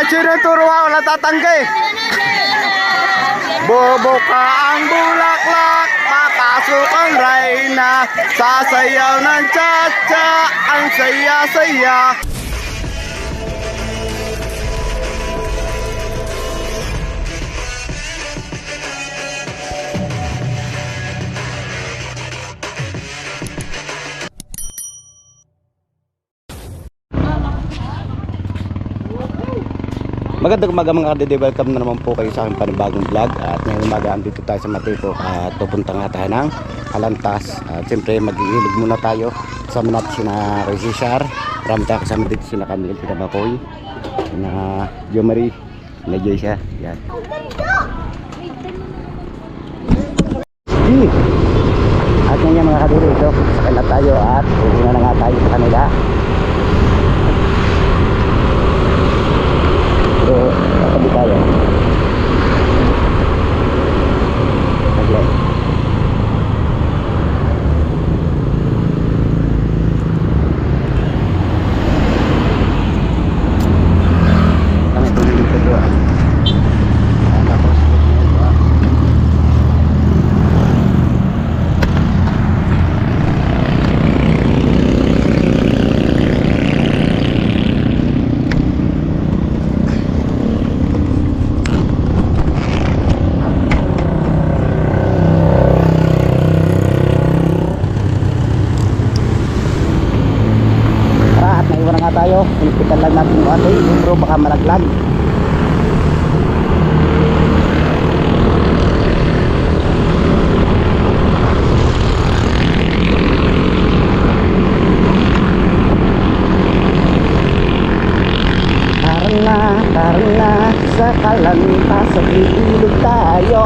sinuturo ako natatanggi. Bobo ka ang bulaklak, papasok ang reyna, sasayaw ng cha-cha, ang saya-saya. Magandang umaga mga kadede, welcome na naman po kayo sa aking panibagong vlog. At ngayong umaga andito tayo sa Matipok at pupunta nga tayo ng Alantas. At siyempre mag-iilog muna tayo. Kasama natin si na Rosie Shar, marami tayo kasama dito si na Camille, si na Bakoy, si na Jo Marie, si na Jaysha. Yan. At ngayon mga kadede, ito sakay na tayo at uuwi na nga tayo sa kanila. So, katabi tayo. Okay. Kami tuloy dito doon. Tayo, pinipitan lang natin yung ating bro, baka malaglag. Karna sa Alantas, sa ilog tayo.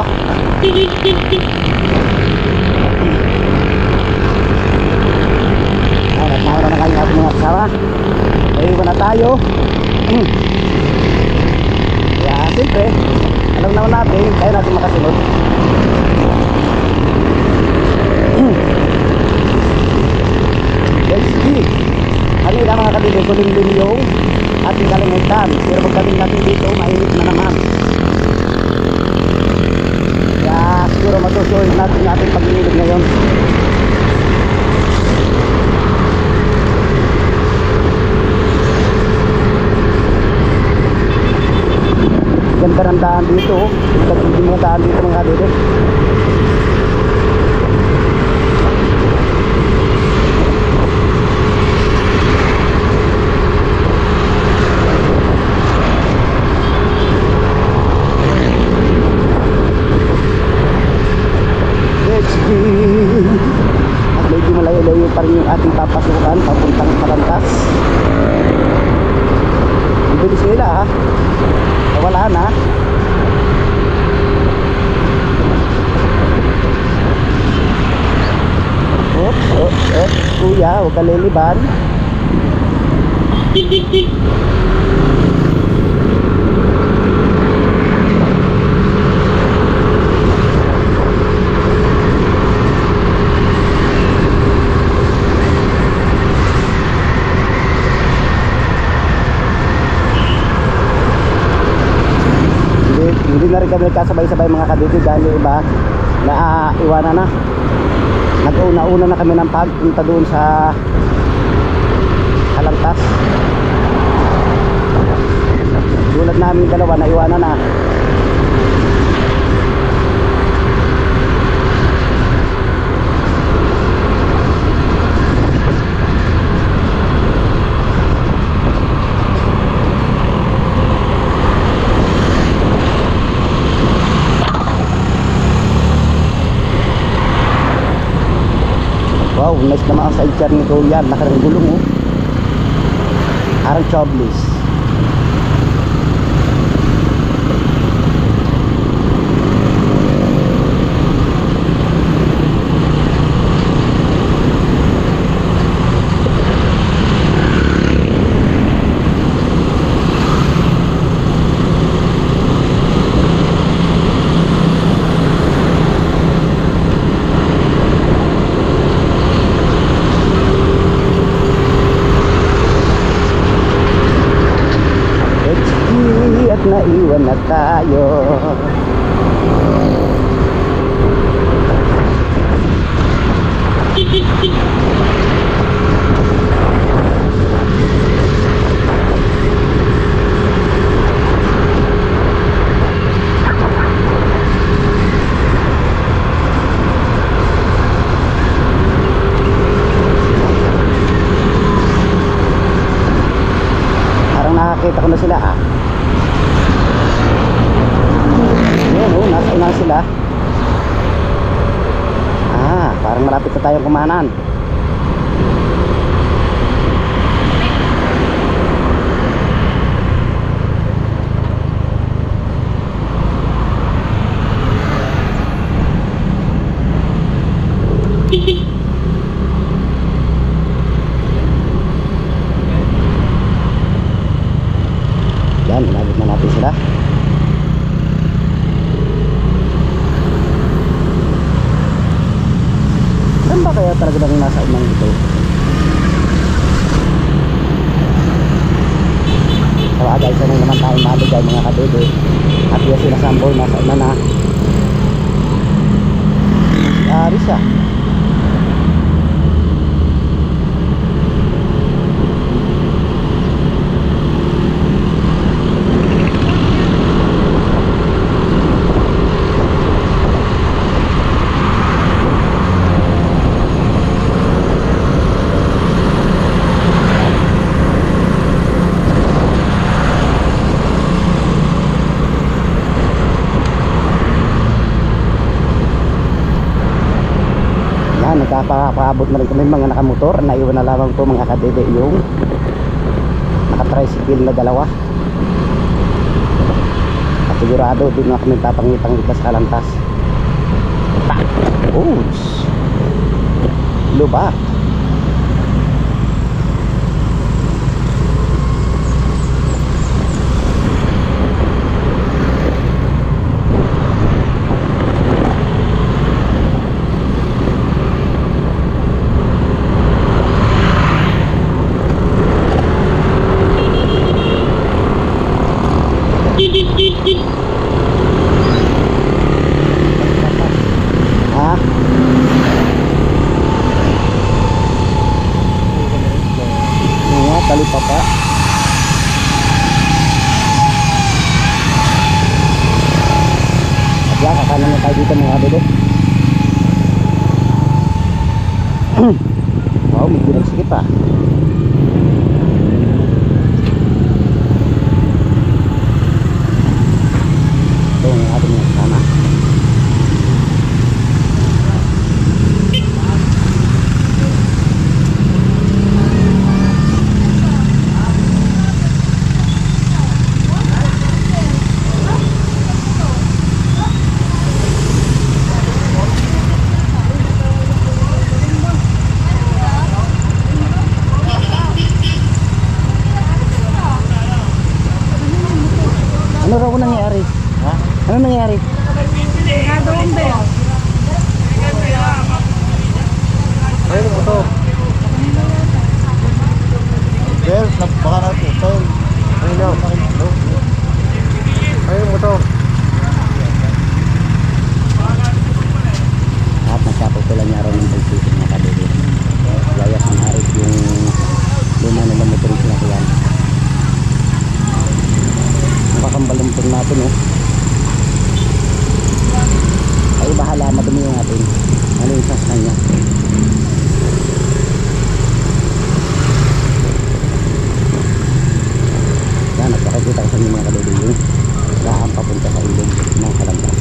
Naura na kayo natin mga kasama. Iwan na tayo. Kaya siyempre alam naman natin, kaya natin makasunod. Let's see. Kanina mga kabili, kuling-ling yung ating kalimitan. Pero pagdating natin dito, mainit na naman. Kaya siguro masusunod natin ating pag-iilog ngayon. Ganda ng daan dito, hindi mo daan dito mga kadede. Let's go. At medyo malayo-layo pa rin yung ating papasukan papuntang Alantas. Bibilis nila ha, wala na. Kuya, huwag ka liliban. Hindi na rin kami kasabay-sabay mga kadidi dahil yung iba na iwanan na. Nag-una-una na kami ng pagpunta doon sa Alantas. Tulad namin dalawa na iwanan na. Wow, nice naman ang sidecar ni Kuya. Nakarang gulong oh. Arang Choblis. naiwan na tayo. Nakakita ko na sila yun nasa una sila parang malapit na tayong kumanan. Yan, inabot na natin sila. Saan ba kaya talaga nang nasa unang ito? Tawagay sa nang naman tayo maligay mga kadede. At yung sinasambol nasa una na. Ari siya. Nagpapaabot na rin kami mga nakamotor. Naiwan na lamang po mga kadede yung nakatricycle na dalawa. At sigurado din na kami papangitang ita sa kalantas. Oops, lubak. Talipapa. At yan, kakanan na tayo dito mga bebe. Wow, may pinagsikip pa. Ito yung ating kasama. Ano raw nangyari? Ha? Ano nangyari? Nadoon ba yun? Ayun mo to. Well, baka natin ito. Ayun mo. Ayun mo to. At nagkaputulan niya raw ng pagsisit na kadede. Layas ng harit yung luma nila motor yung sinakyan. Nakakambalampun natin ay bahala, madumi yung atin. Ano yung sas kanya? Yan, nagpakikita ko sa inyo mga kadede yung saan papunta sa ilog ng Kalantas.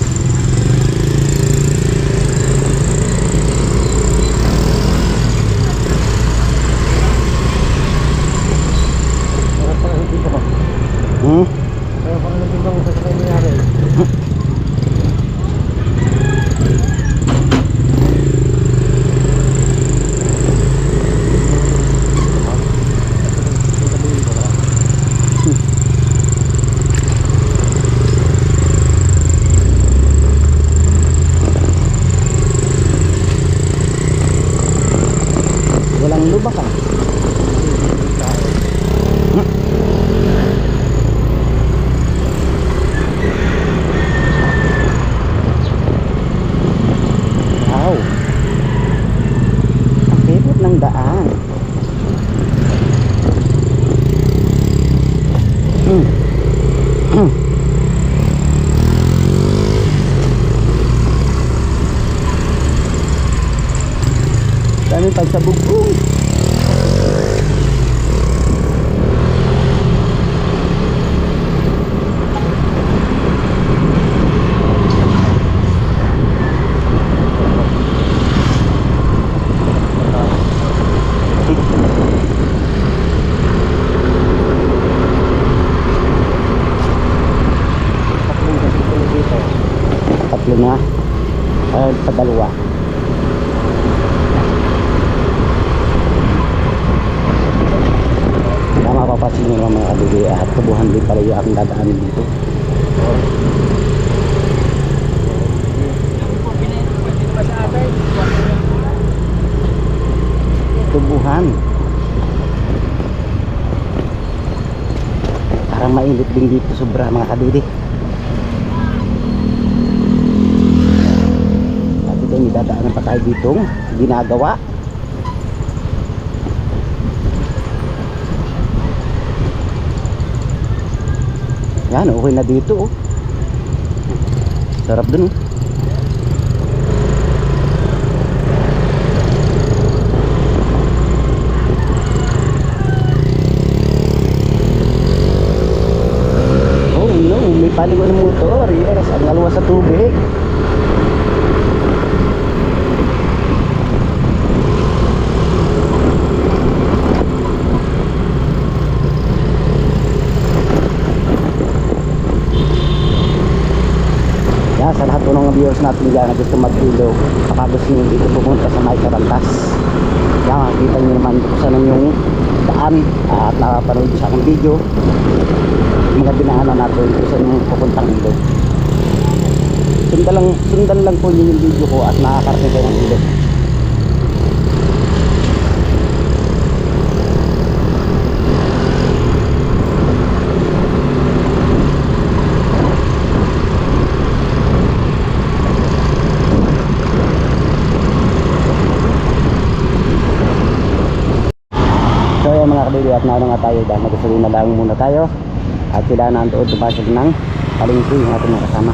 Kaya pang nagtimbang sa sakay nangyari. Walang lubak tatlo na. Padalawa. Mapapansin nyo naman mga kabili at tubuhan din pala yung aking dadaanin dito. Tubuhan. Parang mainit din dito sobra mga kabili. At ito may dadaanan pa tayo ditong ginagawa. Yan, okay na dito oh. Sarap dun oh. Oh no, may paliwan ng motor. Yes, ang alwa sa tubig. Sa lahat po ng viewers natin dyan na gusto mag-ilog, baka gusto nyo dito pumunta sa May Carantas. Yan, makikita nyo naman kung saan yung daan at nakapanood sa aking video mga dinaanan natin kung saan yung pupuntang ilog. Sundan lang po yung video ko at nakakarating kayo ng ilog. Mga kabili at nauna nga tayo dahil magkasabi na lang muna tayo at sila na ang doon tumasag ng palingki yung ating mga kasama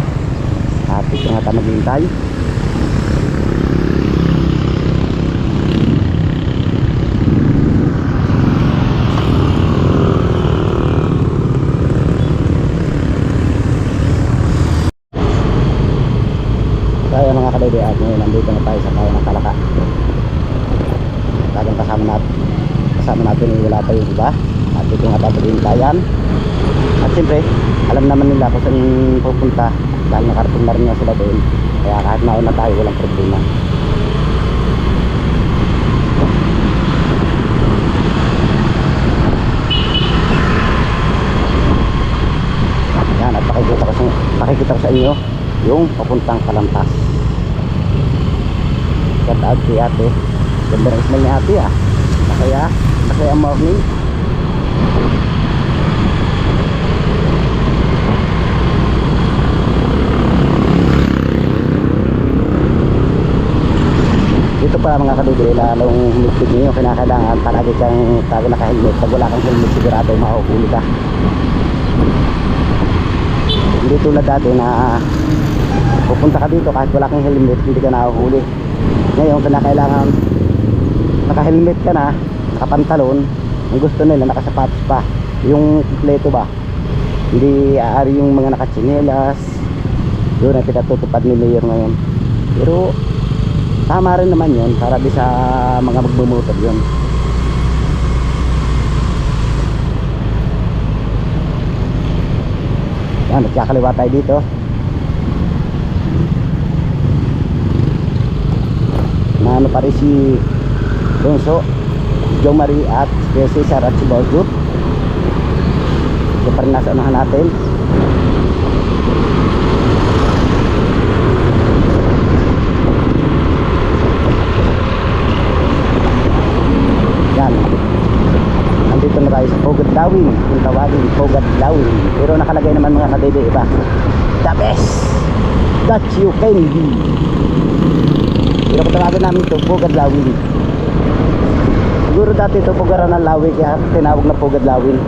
at ito nga tayo maghihintay. Kaya mga kabili at ngayon nandito na tayo sa kaya ng Kalaka. Tagang kasama natin wala pa yung iba at ito nga tayo at siyempre alam naman nila kung saan pupunta dahil nakarating na rin nga sila doon kaya kahit nauna tayo walang problema. Yan at pakikita ko sa inyo yung papuntang Carantas. Ganda si ate, ganda ng smell ni ate ah. Masaya ang morning. Dito pa mga kabibili, lalong humigpit nyo, kinakailangan palagi kang naka-helmet. Pag wala kang helmet sigurado mahuhuli ka. Hindi tulad dati na pupunta ka dito kahit wala kang helmet hindi ka nahuhuli. Ngayon kinakailangan naka-helmet ka na, nakapantalon, ang gusto nila nakasapatos pa, yung kompleto ba, hindi aari yung mga nakatsinelas. Yun ang pinatutupad ni Mayor ngayon, pero tama rin naman yun para di sa mga magbumotor yun. Yan, nagkakaliwa tayo dito. Na ano pa rin si Donso, Joe Marie at si Cesar at si Borgut. So parang nasa unahan natin. Yan, nandito na tayo sa Pugad Lawin, yung tawagin Pugad Lawin, pero nakalagay naman mga kadede iba, the best that you can be. Pero kung tawagin namin ito Pugad Lawin, siguro dati ito Pugaran ng Lawi kaya tinawag na Pugad Lawin.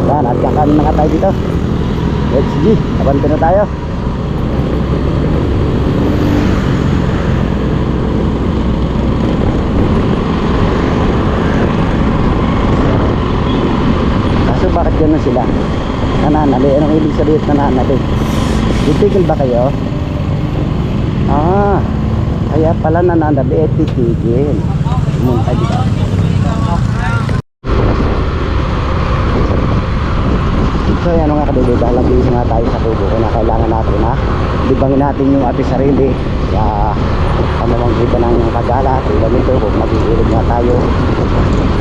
Yan, at kakanin na nga tayo dito. Let's go, abante na tayo. Kaso bakit gano'n sila? Nananali, anong ibig sabihin nananali? Titigil ba kayo? Ah, kaya pala nananali, titigil. Pumunta dito. So yan mga kadede, dahil nag-iisa nga tayo sa tubo, kaya kailangan natin na libangin natin yung ating sarili. Kaya kamamang iba ng kagala, tulad nito, kung mag-iilog nga tayo,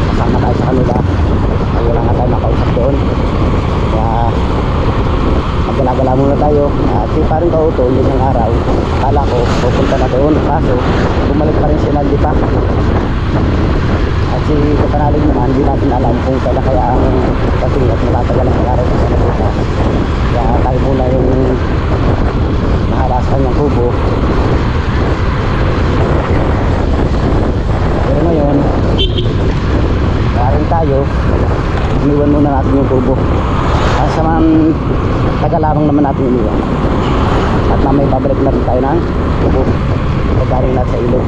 kasama tayo sa kanila, ay wala nga tayo makausap doon. Kaya maggalagala muna tayo. At si parang kauto, yung isang araw, kala ko pupunta na doon, kaso bumalik pa rin si Naldi pa. At si Kapanalig naman, hindi natin alam kung kailan kaya ang dating at matatagal ang araw sa kanila. Kaya tayo muna yung nahala sa kanyang kubo. Pero ngayon, karin tayo, iniwan muna natin yung kubo. Kasi man tagal lamang naman natin iniwan. At mamay babalik na rin tayo ng kubo pagkarin natin sa ilog.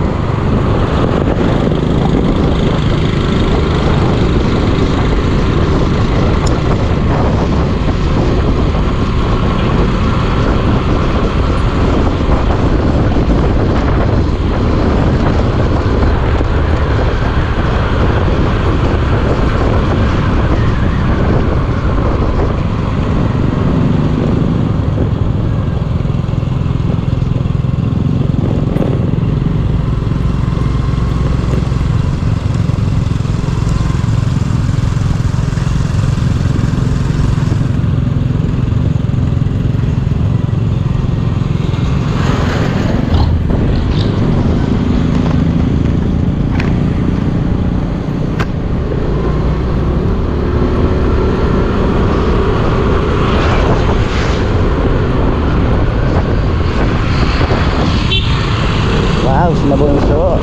Wow, sinabunso.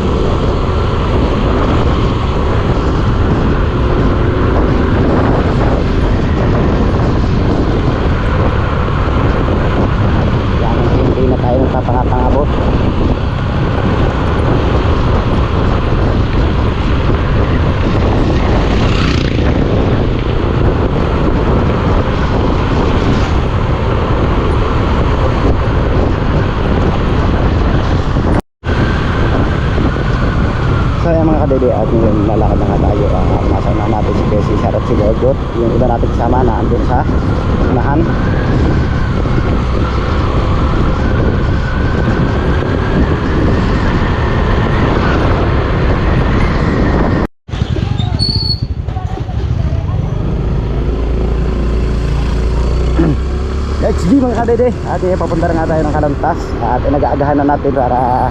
Yan, hindi na tayo magpapangabot. So yan mga kadede, at ngayon lalakad na nga tayo. Nasa na natin si Bessie, Sarot, si Gorgot. Yung iba natin kasama na andun sa unahan. Let's go mga kadede. At papunta na nga tayo ng Kalantas. At nag-aagahan na natin para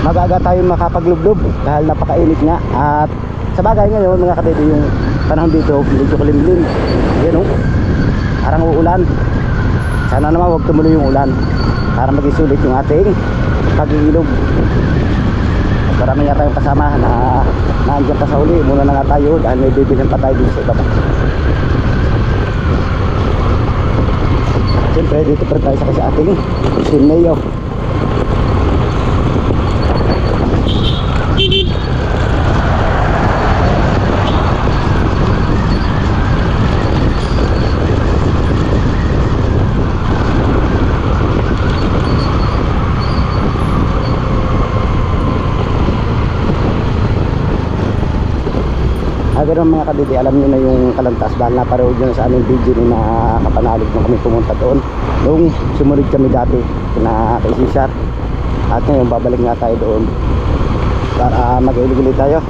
magaga tayo makapaglublob dahil napakainit nga. At sa bagay ngayon mga kadede, yung panahon dito medyo kulimlim. Ayan o, parang uulan. Sana naman huwag tumuloy yung ulan para maging yung ating pag-iilog. Marami nga tayong kasama na naandyan pa sa uli. Muna na nga tayo dahil may bibilhan pa tayo dito sa ibaba. Siyempre dito pa tayo sa ating Sineo. Ganun mga kadidi, alam nyo na yung Kalantas dahil naparood nyo na sa aming video nung nakapanalig nung kami pumunta doon nung sumunod kami dati na kay Cesar. At ngayon babalik nga tayo doon para mag-ilig-ilig tayo.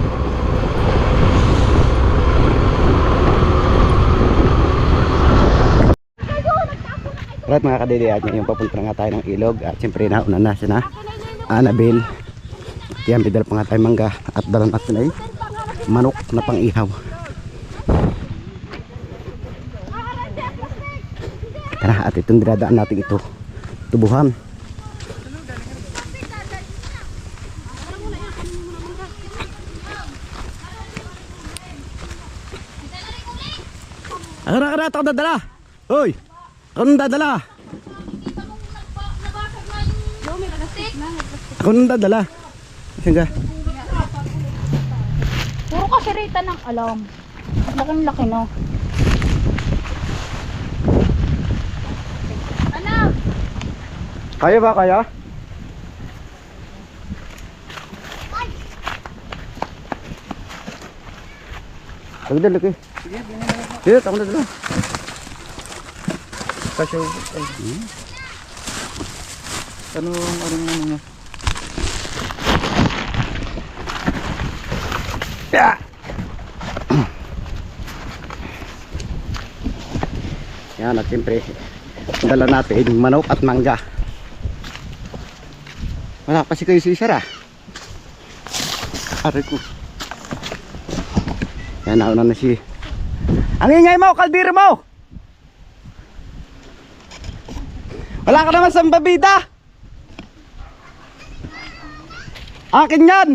Alright mga kadidi, at ngayon papunta na nga tayo ng ilog. At siyempre nauna na siya na Annabelle. Yan, bidal pa nga tayo mangga at dalan natin ay manok na pang ihaw. Tara, at itong dinadaan natin ito, tubuhan. Akara, ako dadala. Hoy, ako nang dadala. Ako nang dadala. Sige. Puro kasi rita ng alam. Laking-laki no. Anak! Kaya ba kaya? Pagdala ko. Sige, Dito, ako na dito. Kasyo. Ano niya? Yeah. Yan at siyempre dala natin manok at mangga. Wala pa si kayo Cesar ah. Aray ko. Yan nauna na si. Ang ingay mo, kaldero mo. Wala ka naman sa babida. Akin yan.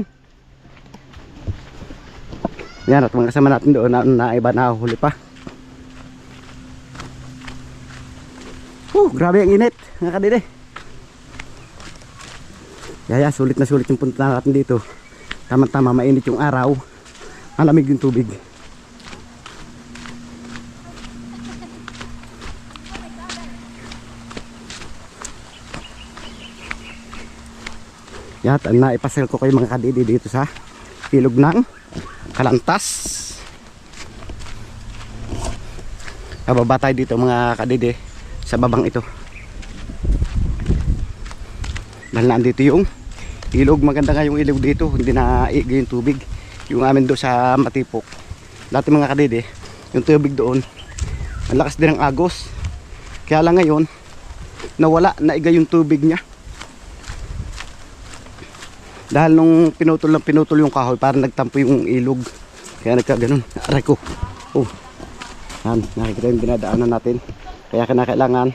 Yan at mga kasama natin doon na iba na huli pa. Grabe ang init mga kadide. Yaya, sulit na sulit yung punta natin dito. Tama-tama, mainit yung araw. Malamig yung tubig. Yan, naipasel ko kayo mga kadide dito sa ilog ng Kalantas. Bababa tayo dito mga kadide sa babang ito. Dahil nandito yung ilog, maganda nga yung ilog dito, hindi na iiga yung tubig. Yung amin doon sa Matipok dati mga kadide, yung tubig doon ang lakas din ng agos, kaya lang ngayon nawala, naiga yung tubig niya dahil nung pinutol yung kahoy, parang nagtampo yung ilog, kaya nagkaganon. Aray ko, yan, nakikita yung dinadaanan natin, kaya kinakailangan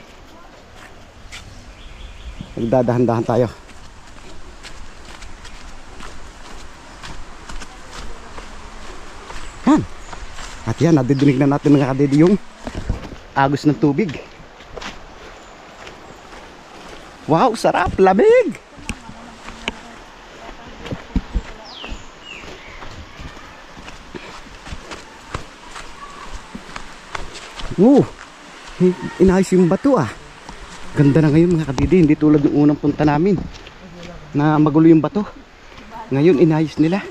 nagdadahan-dahan tayo. Yan. At yan, nadidinig na natin mga kadidi yung agos ng tubig. Wow, sarap, lamig. Inayos yung bato ah. Ganda na ngayon mga kadidi, hindi tulad ng unang punta namin na magulo yung bato. Ngayon inayos nila.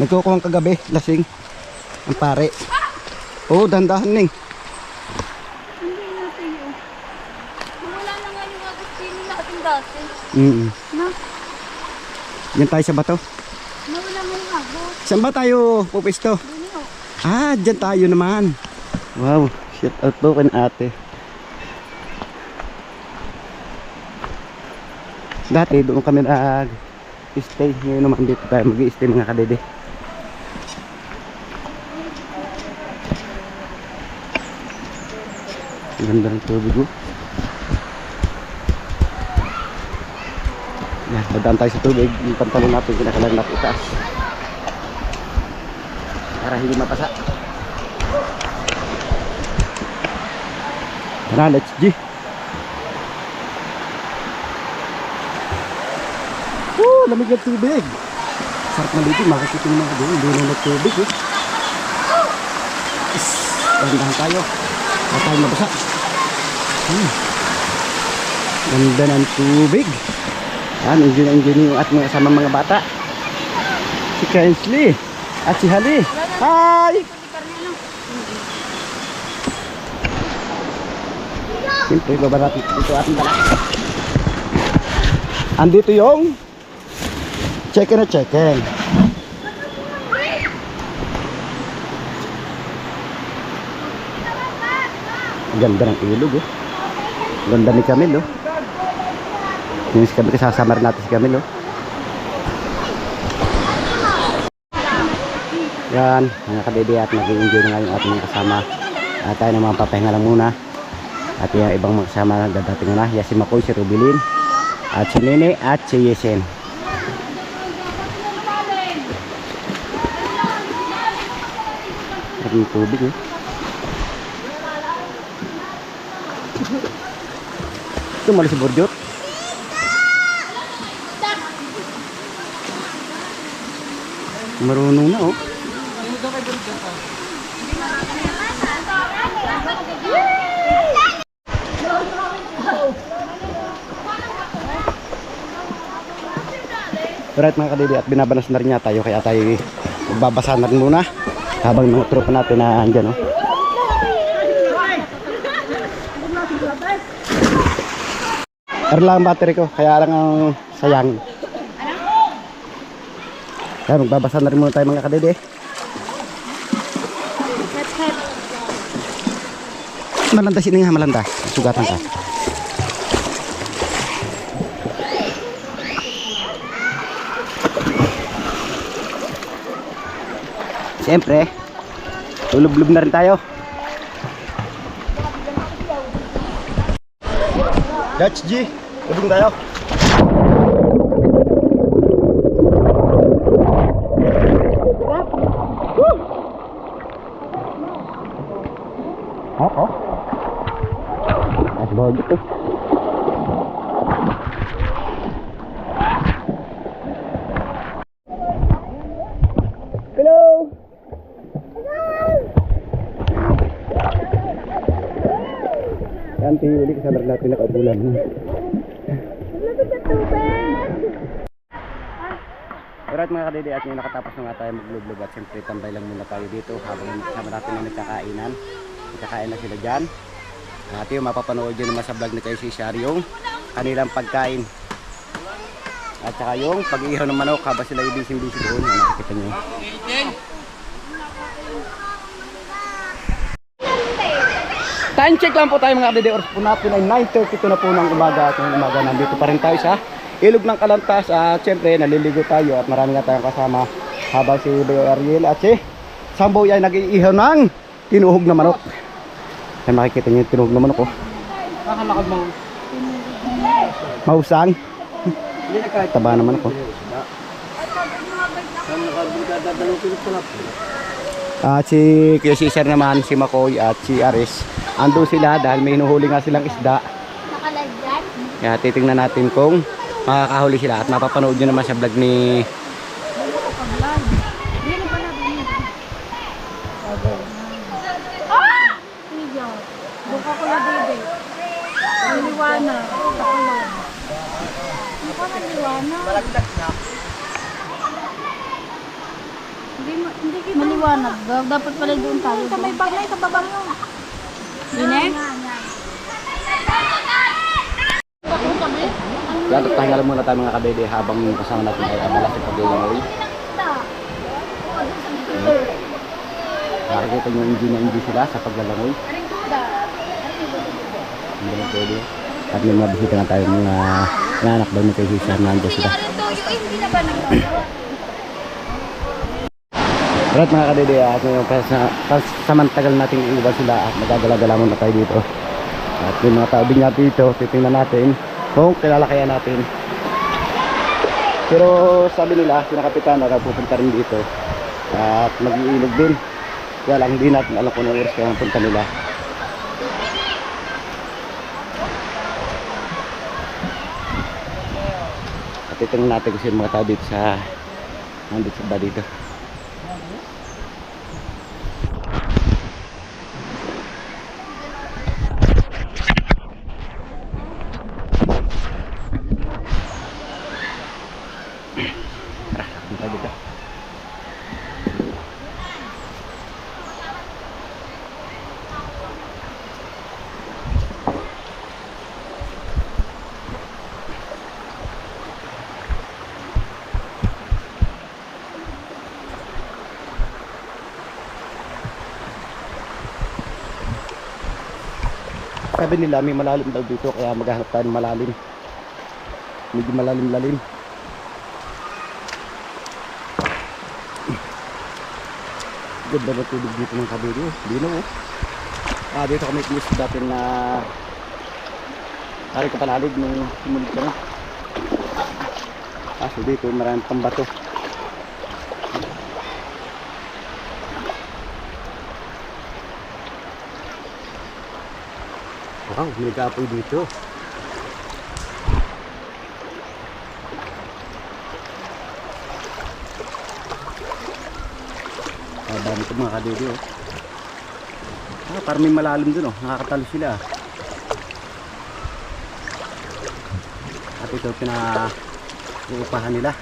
Nagkukuhang kagabi, lasing ang pare. Oh, dandahan ning. Hindi natin yun. Wala na nga yung agustino natin dati. Na? Yan tayo sa bato. Nawala nga yung agos. Saan ba tayo pupisto? Dino. Ah, dyan tayo naman. Wow, shout out po kan ate. Dati doon kami nag-stay. Ngayon naman dito tayo mag-i-stay mga kadede. Ganda ng tubig oh. Yan, dadaan tayo sa tubig. Yung pantalon natin, kinakalang natin itaas para hindi mapasa. Tara, let's G. Lamig ng tubig. Sarap na dito, makikita naman ka doon. Hindi na tubig eh. Dahan tayo. Huwag tayo mabasa. Ganda ng tubig. Yan, enjoy yung ating kasama mga bata. Si Kensley at si Hali. Hi! Siyempre, baba natin dito ating bala. Andito yung check-in na check-in. Ganda ng ilog oh. Ganda ni Camille oh. Yung si Camille, kasasama rin natin si Camille oh. Yan, mga kadede, at nag-i-enjoy na nga yung ating mga kasama. At tayo naman papahinga lang muna. At yung ibang mga kasama dadating na. Yan si Makoy, si Rubilin, at si Nene, at si Yesen. At yung tubig eh. Ito mali si Borjot. Marunong na oh. Alright mga kadidi, at binabanas na rin niya tayo, kaya tayo magbabasa na rin muna habang mga tropa natin na andyan, oh. Lang ang battery ko, kaya lang ang sayang. Kaya magbabasa na rin muna tayo mga kadidi. Malanda sini nga, malanda. Sugatan ka. Siyempre, lulub-lub na rin tayo. Dutch G, lubong tayo. Ako? As bawag ito. Hello! Yan, tinguli kasama natin nakaubulan. Alright mga kadidi, at ngayon nakatapos na nga tayo maglublog at siyempre tambay lang muna tayo dito habang kasama natin na nagkakainan. Nagkakain na sila dyan. At yung mapapanood yun naman sa vlog na kayo si Shar yung kanilang pagkain. At saka yung pag-iihaw ng manok habang sila yung busy-busy doon. Yan, nakikita nyo. Time check lang po tayo mga kadidi. Oras po natin ay 9:32 na po ng umaga. At ng umaga nandito pa rin tayo sa ilog ng Kalantas. At syempre naliligo tayo at marami nga tayong kasama habang si Bayo Ariel at si Samboy ay nag-iihaw ng tinuhog na manok. Ay makikita niyo yung tinuhog na manok, oh. Nakamakag mo. Mausang. Taba naman ako. At si Kuya Cesar naman, si Makoy at si Aris, ando sila dahil may hinuhuli nga silang isda. Nakalagyan. Kaya titingnan natin kung makakahuli sila at mapapanood nyo naman sa vlog ni Buka ko na bebe. Maliwanag. Takulong. Buka maliwanag. Malagdag na. Hindi kita maliwanag. Dapat pala doon tayo. Sa may bagnay, sa babang yun. Dinek? Yan, pahinga muna tayo mga kabebe habang kasama natin ay abala sa pag-iingoy. Nakikita nyo hindi na hindi sila sa paglalangoy. Hindi na pwede. At may mga bisita na tayo mga nanak daw ni kay Cesar na andyan sila. Alright mga kadede, at ngayon samantagal natin iiwan sila at magagala-gala muna tayo dito. At yung mga tao din natin dito, titingnan natin kung kilala kaya natin. Pero sabi nila, sinakapitan na pupunta rin dito at mag-iilog din. Kaya lang hindi natin alam kung anong oras kaya punta nila. At titingnan natin kung sino mga tao dito sa nandito sa ba dito. Sabi nila may malalim daw dito kaya maghanap tayo ng malalim. Medyo malalim-lalim. Ganda na tubig dito ng kabili. Dino, oh. Dito kami kinis dati na hari ka panalig nung sumulit ka na. So dito maraming pambato. Wow, may kapoy dito. Dami ito mga kadede, oh. Parang may malalim dun, oh. Nakakatalo sila. At ito pinauupahan nila.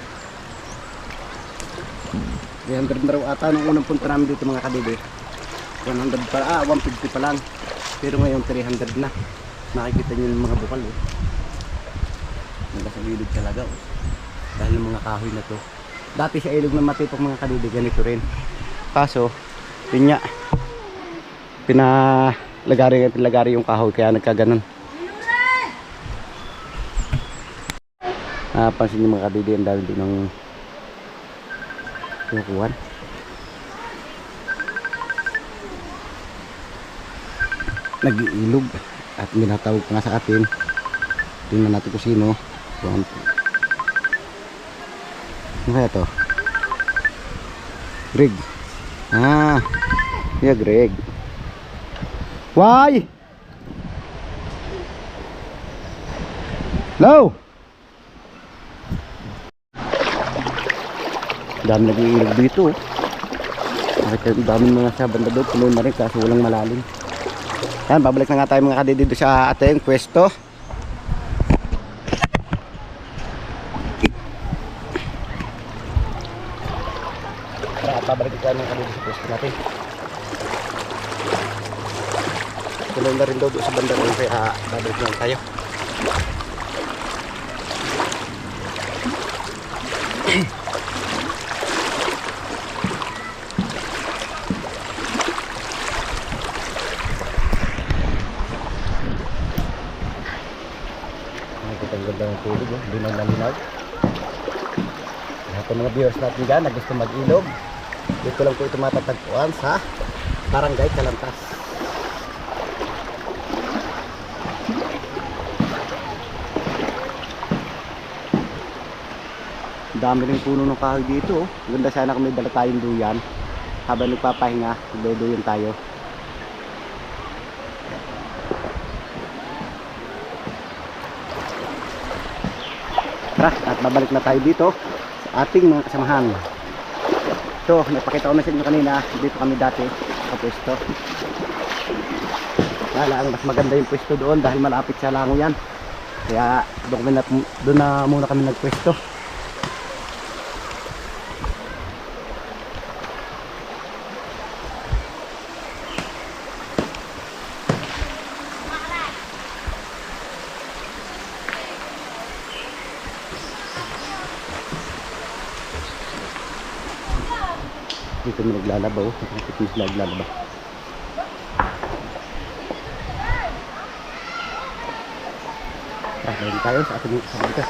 300 na raw ata nung unang punta namin dito mga kadede. 100 pa, 150 pa lang. Pero ngayon 300 na. Nakikita niyo yung mga bukal oh. Nasa ilog talaga oh. Dahil yung mga kahoy na to. Dati sa ilog ng matipok mga kadede ganito rin. Kaso, yun nga. Pinalagari yung kahoy kaya nagkaganon. Pansin niyo mga kadede ang dami din ng kukuhan. Nag-iilog at minatawag pa nga sa atin. Tingnan natin kung sino. Ano kaya to? Greg. Yeah, Greg. Why? Hello? Dami nag-iilog dito. Nakita dami mga sa banda doon. Puno na rin kaso walang malalim. Yan, babalik na nga tayo mga kadede dito sa ating pwesto. Babalik tayo mga kadede sa pwesto natin. Puno na rin doon sa banda doon kaya babalik na tayo. Ang ganda ng tulog, oh. Linaw na linaw. Lahat ng mga viewers natin dyan na gusto mag-ilog, dito lang po ito matatagpuan sa Barangay Calantas. Dami rin puno ng kahoy dito. Ganda sana kung may dala tayong duyan. Habang nagpapahinga, magduduyan tayo. Tara, at babalik na tayo dito sa ating mga kasamahan. Ito, napakita ko na sa inyo kanina. Dito kami dati sa pwesto. Wala, mas maganda yung pwesto doon dahil malapit sa lango yan. Kaya doon na muna kami nagpwesto. Dito mo naglalaba oh. Dito mo naglalaba. Dahil tayo sa ating kasama dito.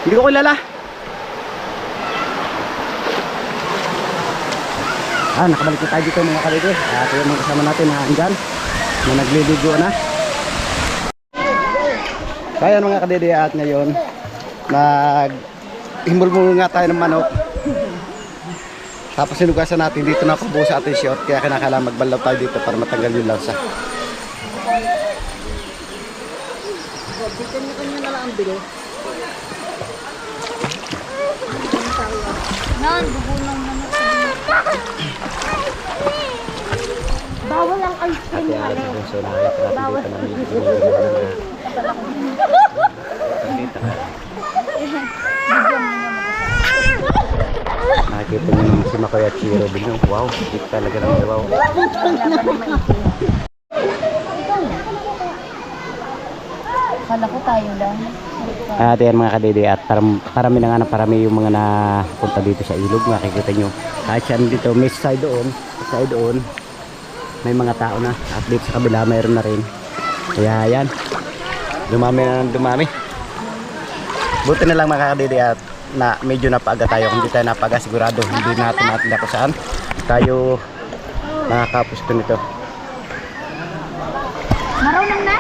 Hindi ko kilala. Nakabalik na tayo dito mga kalito. Ito yung mga kasama natin na andyan na nagliligo na. Kaya mga kadede at ngayon nag-himulmul nga tayo ng manok. Tapos sinugasan natin dito na pabuo sa ating short. Kaya kinakailangan magbalaw tayo dito para matanggal yung lansa. Nan, dugo ng manok. Bawal ang ice cream. Ate Alice, so nakakita natin dito ng nakikita nyo naman si Makoy at si Robin. Wow, dito talaga ng wow. Kala ko tayo lang. At yan mga kadede at parami na nga na parami yung mga napunta dito sa ilog. Makikita nyo kahit saan dito may side doon may mga tao na at dito sa kabila mayroon na rin. Kaya yan dumami na dumami. Buti na lang mga kadede at na medyo napaaga tayo. Kung hindi tayo napaaga sigurado hindi natin natin kung saan tayo nakakapusto nito. Marunong na?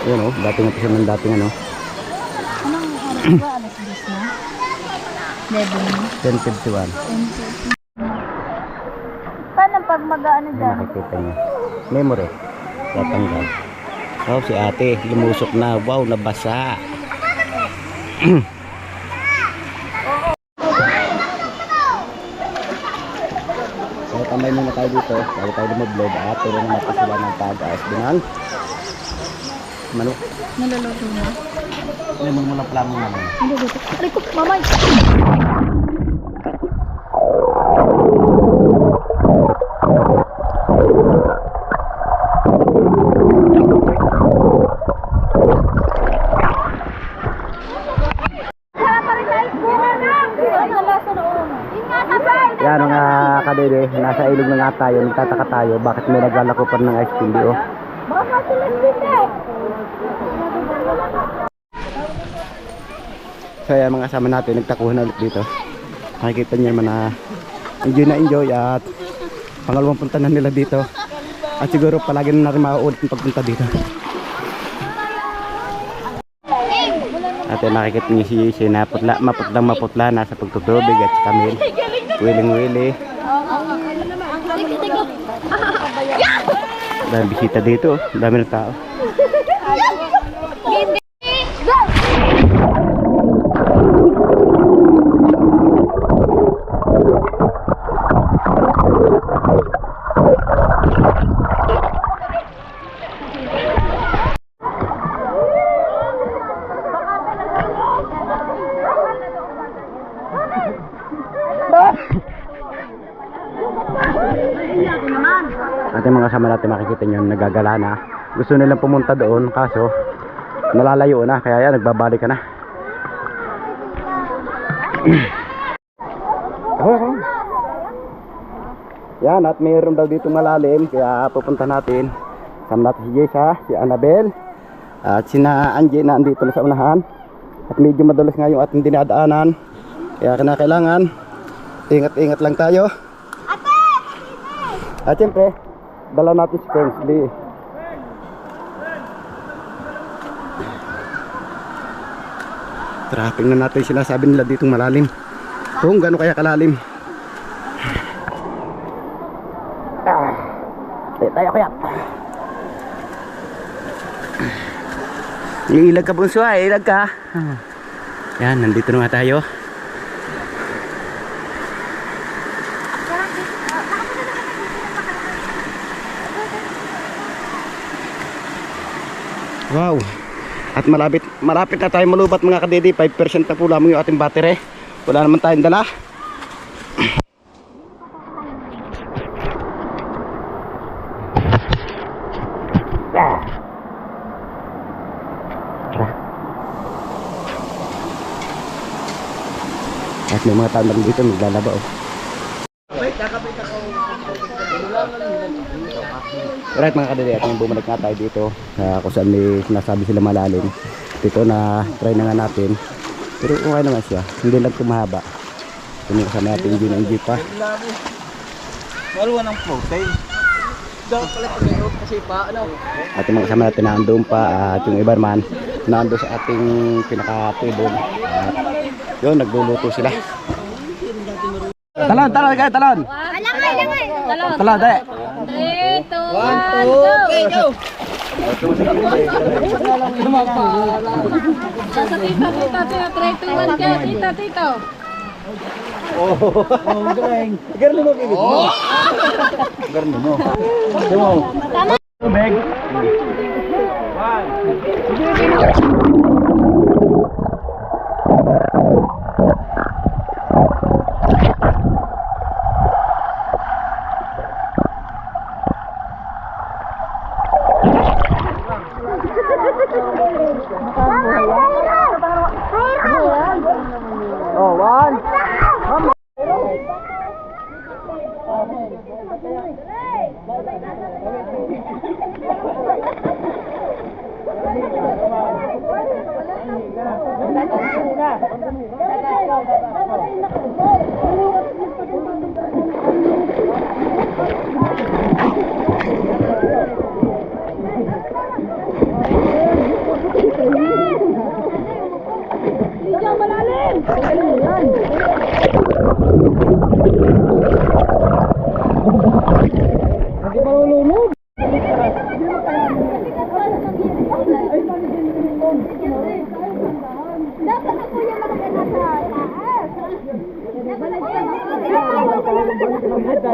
Yan o, dating episode ng dating ano. Anong oras ba? Alas 10 na? 10:51. Paano pag mag-ano Yan dyan? nakikita nyo. Memory. Tatanggal. Oh, si ate, lumusok na. Wow, nabasa. So, tambay muna tayo dito. Bago tayo lumablog at turo naman po sila ng pag-aas binang manok. Naluluto na. May mula plano naman. Naluluto. Aray ko, mamay! Yan mga kadede, nasa ilog na nga tayo, nagtataka tayo bakit may naglalako pa ng ice cream di oh. Baka sila dito. So yan mga kasama natin, nagtakuhan ulit dito. Makikita niyo naman na enjoy at pangalawang punta na nila dito. At siguro palagi na natin makaulit yung pagpunta dito. At yan nakikita niyo si maputla nasa pagtutubig at si Camille. Wiling-wili. Dahil bisita dito, dami ng tao. At yung mga kasama natin makikita nyo nagagala na. Gusto nilang pumunta doon kaso nalalayo na kaya yan nagbabalik ka na. Yan at mayroon daw dito malalim kaya pupunta natin. Kasama natin si Jessa, si Annabel at si Angie na andito na sa unahan. At medyo madalas nga yung ating dinadaanan kaya kailangan ingat-ingat lang tayo. At siyempre, dala natin si Kingsley. Traffic na natin sila, sabi nila ditong malalim. Kung gano'n kaya kalalim. Tayo kaya. Ilag ka bunso ha, ilag ka. Yan, nandito na nga tayo. Wow. At malapit na tayo malubat mga kadede. 5% na po lamang yung ating battery. Wala naman tayong dala. At may mga tao na dito naglalaba oh. Right mga kadede, at bumalik nga tayo dito kung saan may sinasabi sila malalim. Dito na try na nga natin. Pero okay naman siya, hindi lang tumahaba. Ito kasama natin enjoy pa. Maluwa ng protein. At yung mga kasama natin naandun pa at yung iba naman naandun sa ating pinakatibon. At yun, nagluluto sila. Talon kayo, talon! Talon, dahil! 3, 2, 1, go! Sa tita, 3, 2, 1, go! Tito! Galing! Galing mo, Bibi! Galing mo! Tama! Tubig! Oh, one.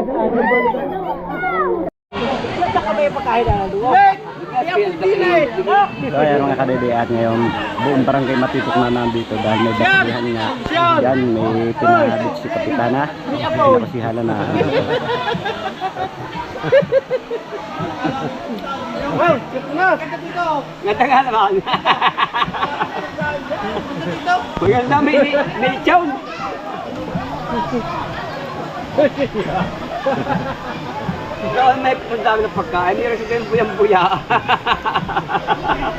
So ayan mga kadede, at ngayon buong barangay Matipok na nandito dahil may basihan nga. Yan, may pinabit si Kapitana. Pinakasihala na. Ngata naman. Maganda may chow. Ikaw may punta ng pagkain, meron sa kayong buyang-buya.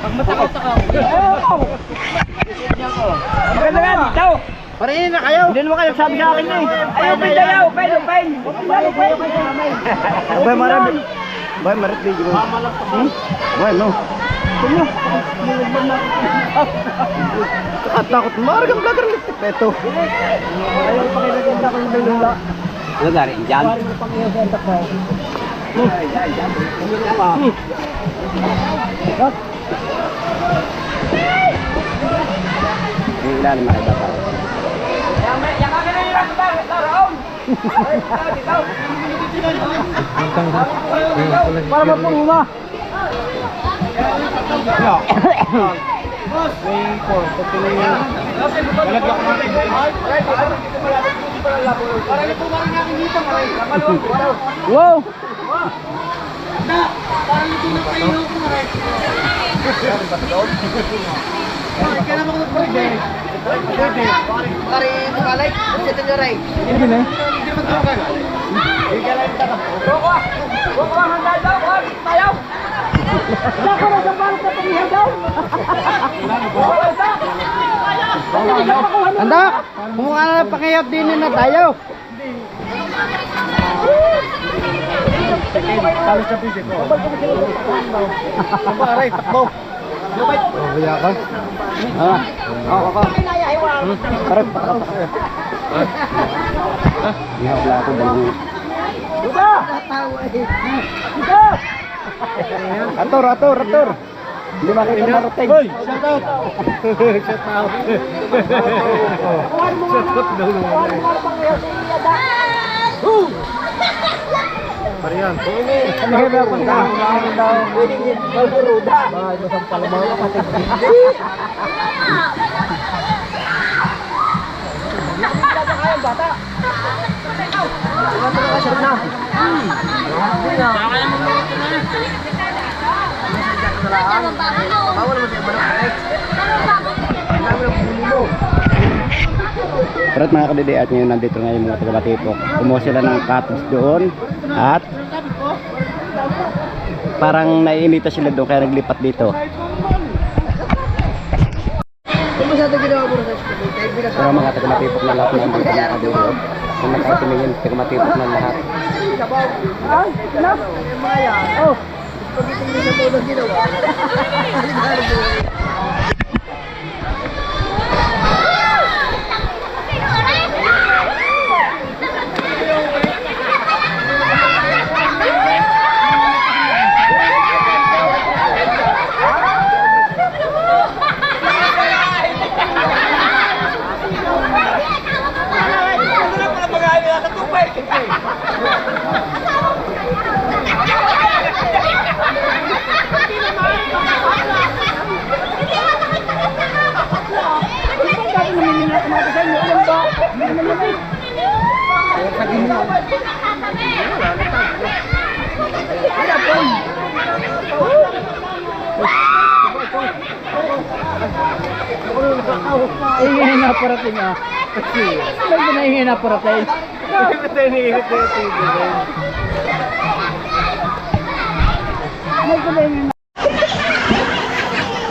Pag matakaw-takaw. Maganda nga dito. Parehin na kayo. Hindi naman kayo sabi sa akin eh. Ayaw, may dayaw, pwede. Boy, marami. Boy, marit video mo. Boy, no. At takot mo. Argang vlogger ni Peto. Ayaw pa kayo naganda ko yung lula. Ano gari, dyan? Yung ilalim na iba pa. Para mapuluma. Wow! Anda, kumuha na pakiyap din na tayo. Talos sa pisik ko. Aray, takbo. Oh, buya ka. Ako. Karep. Ihaw pala ako dali. Ator. Hindi makita marating. Hoy, shout out. Shout out. Marian. Ano ba ako daw? Bahay mo sa palamaw ka. Pero mga kadede, at ngayon nandito nga yung mga taga-Matipok. Kumuha sila ng cottage doon at parang naiinita sila doon kaya naglipat dito. Pero mga taga-Matipok na lahat nandito mga kadede. Kung nakatingin taga-Matipok na lahat. Ingin na parating ah. Kasi, may naingin na parating.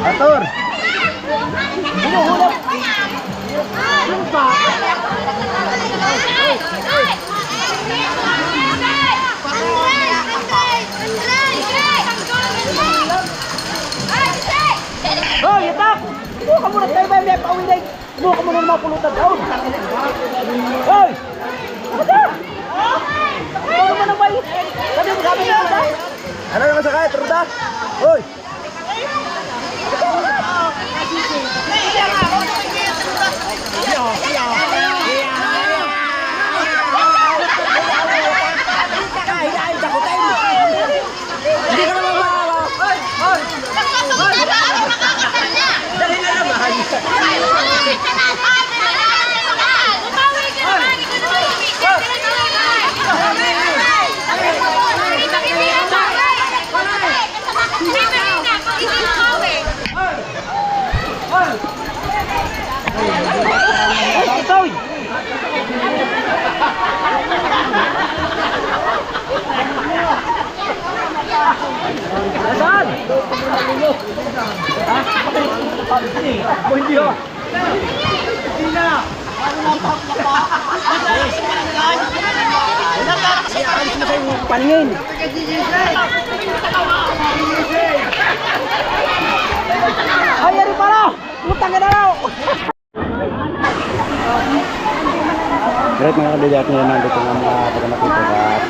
Ator! Hoy, yatak! Buka mo na tayo ba? May pauwinig! Buka mo na ng mga pulutan daw! Hoy! Yatak! Buka mo na ba? Sabi mo sabi na ba? Ano naman sakay? Truda? Hoy! Nasaan? Ha? Oh, hindi oh. Hindi na. Alis mo sa'yo paningin. Ay, yari pala! Utang ka na raw! Great mga kabidyo at ngayon nandito ng mga taga-matipog at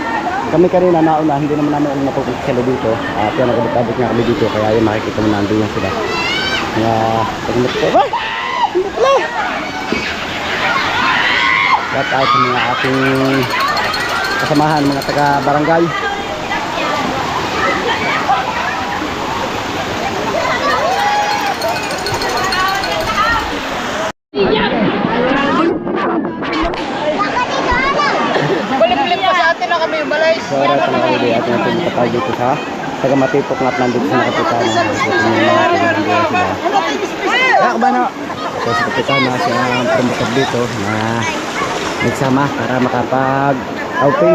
kami kanina nauna, hindi naman namin ang napupunta sila dito at yan nagabot-abot nga kami dito kaya yung makikita mo nandun yan sila mga taga-matipog. Ay! Hindi pala! At ay sa mga ating kasamahan, mga taga-barangay. Balik-balik pa sa atin na kami yung balay. So, right na kami dito at napunta tayo dito sa taga-matipok nga at nandito sa nakapitan. Yak ba na? So, sa kapitan na siya ang promotor dito na nagsama para makapag-outing.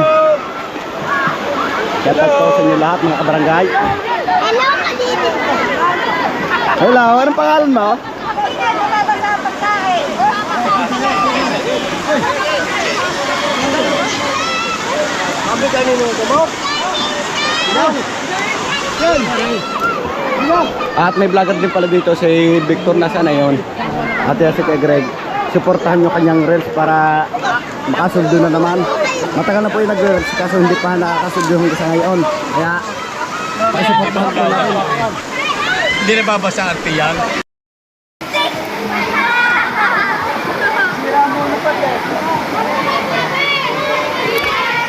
Dapat po sa inyo lahat mga kabarangay. Hello, Kalini! Hello, anong pangalan mo? Kami kanino ito mo? At may vlogger din pala dito si Victor na sana yon. At yan si Kuya Greg. Supportahan nyo kanyang reels para makasuldo na naman. Matagal na po yung nag-reels kaso hindi pa nakakasuldo hanggang sa ngayon. Kaya supportahan po natin. Hindi na babasa arte yan.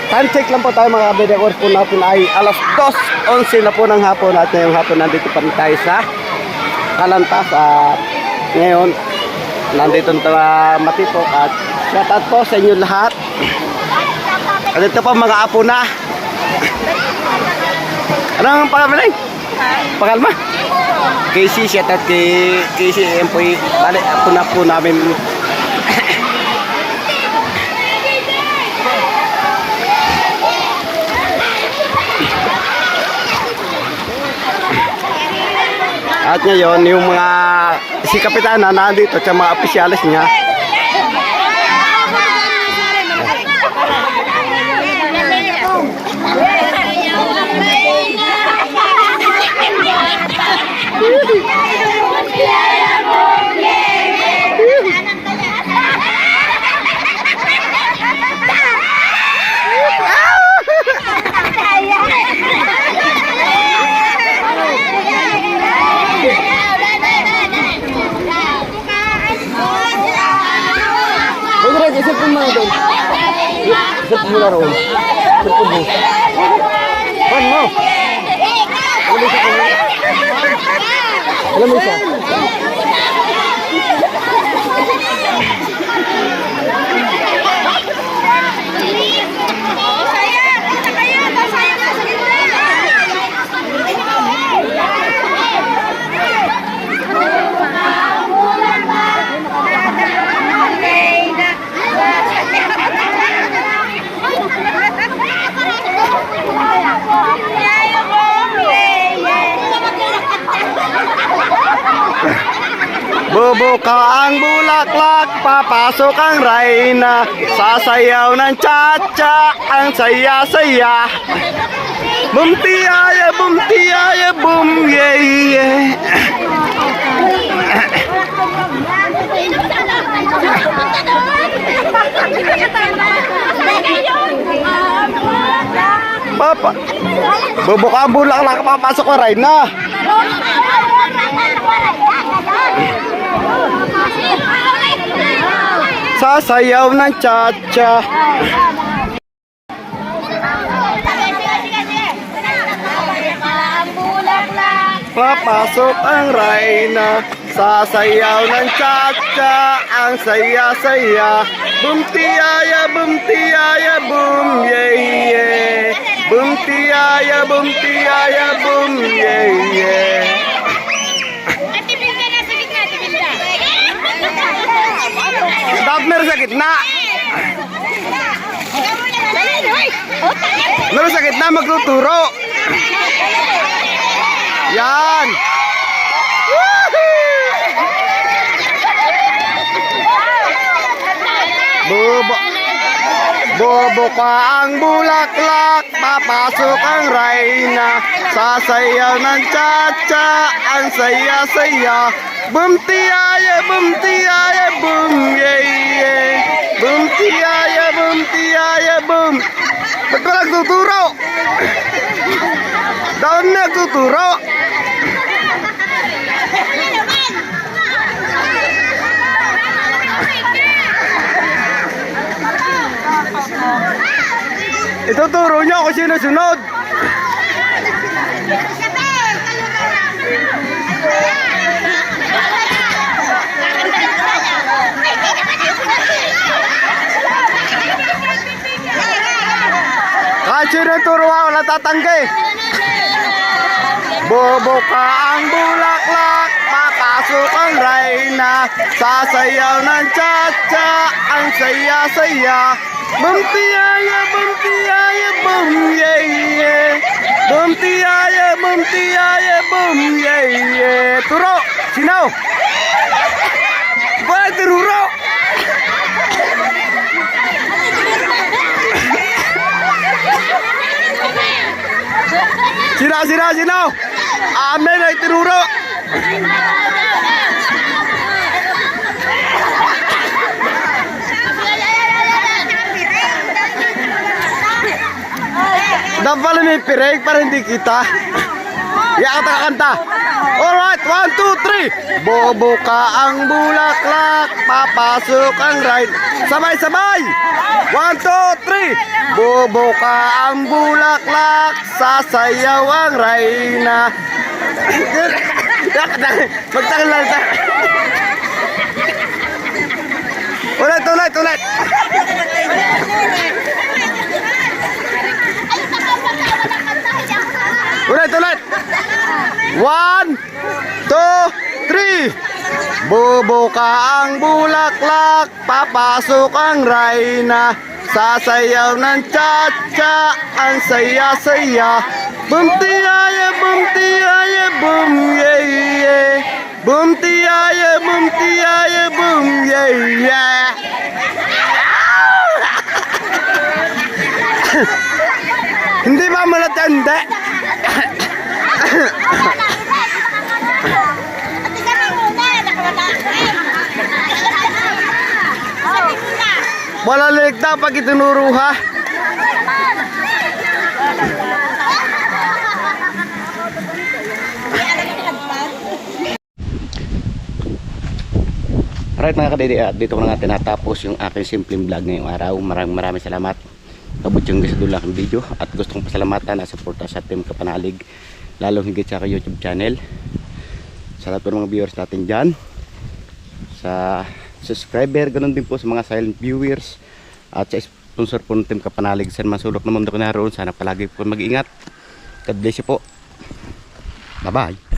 Time check lang po tayo mga kabida. Oras po natin ay alas 2:11 na po ng hapon. At ngayong hapon nandito pa rin tayo sa Kalantas. At ngayon nandito na Matipok. At shout out po sa inyo lahat. At ito po mga apo na. Anong pangalan? Pangalan mo? Casey, shout out kay Casey. Yan po yung balik apo na po namin. At ngayon, yung mga si Kapitan na nandito at mga opisyalis niya. Huwag rin, isipin mo na doon. Isipin mo na roon. Isipin mo. Pan mo. Alam mo isa. Bubuka ang bulaklak, papasok ang reyna, sasayaw ng cha-cha, ang saya-saya. Bumtiyaya, bumtiyaya, bum, yeah, yeah. Papa, bubuka ang bulaklak, papasok ang reyna. Sasayaw ng cha-cha. Papasok ang reyna, sasayaw ng cha-cha, ang saya-saya. Bumtiyaya, bumtiyaya, bum, yeah, yeah. Bumtiyaya, bumtiyaya, bum, yeah, yeah. Stop meron sa gitna. Meron sa gitna magtuturo. Bubuka ang bulaklak, papasok ang reyna. Sasayaw ng cha-cha, ang saya-saya. Boom tiyaya, boom tiyaya, boom, yeah, yeah. Boom tiyaya, boom tiyaya, boom. Ba't ko nagtuturo? Daon nagtuturo? Ituturo niyo kung sino sunod. Kahit sino turo wala tatanggi. Bubuka ang bulaklak, papasok ang reyna. Sasayaw ng cha-cha, ang saya-saya. Boom tiyaya, boom tiyaya, boom, yeah, yeah. Boom tiyaya, boom tiyaya, boom, yeah, yeah. Turo, sinaw. Ba't tinuro? Sinaw. Amen ay tinuro. Dapat may pireg para hindi kita. Yakata kanta. Alright, 1, 2, 3. Bubuka ang bulaklak, papasok ang ride. Sabay-sabay. 1, 2, 3. Bubuka ang bulaklak, sasayaw ang reyna. Magtangal lang sa. Ulit. Ulit. 1, 2, 3. Bubuka ang bulaklak, papasok ang reyna. Sasayaw ng cha-cha, ang saya-saya. Boom tiyaya, boom tiyaya, boom, yeah, yeah. Boom tiyaya, boom tiyaya, boom, yeah, yeah. Hindi ba malatanda? Wala ligta pag itinuro ha. Alright mga kadede, dito ko na nga tinatapos yung aking simpleng vlog ngayong araw. Maraming salamat. Abot yung gusto lang ang video at gustong pasalamatan at suporta sa Team Kapanalig, lalong higit sa aking YouTube channel. Sa lahat po ng mga viewers natin dyan, sa subscriber, ganun din po sa mga silent viewers at sa sponsor po ng Team Kapanalig, saan man sulok na mundo ko naroon. Sana palagi po mag-ingat. God bless you po. Bye bye.